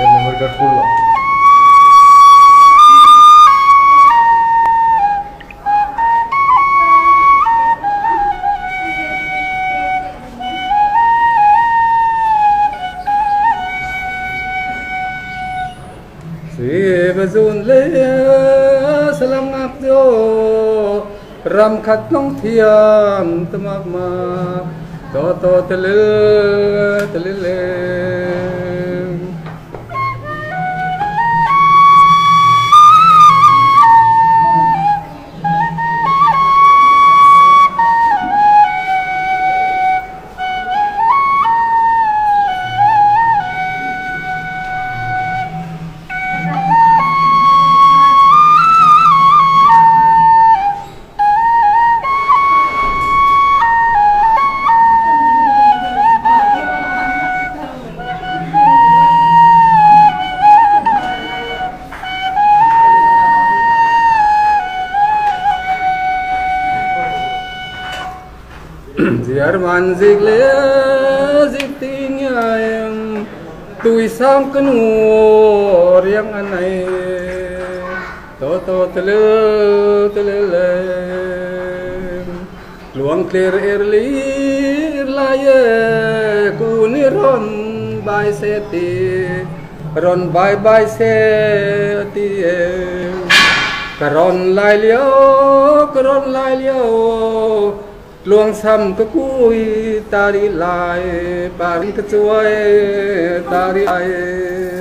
memory card full. Si bazun le salam ngakdo ram khat nong thiam tamak ma to telele Jerman zigle zitinya em tui sang kenur yang anai to telele luang clear early laye kuniron by seti ron by seti karon lai liao luang sam ke kui tari lai paring kecuai tari ai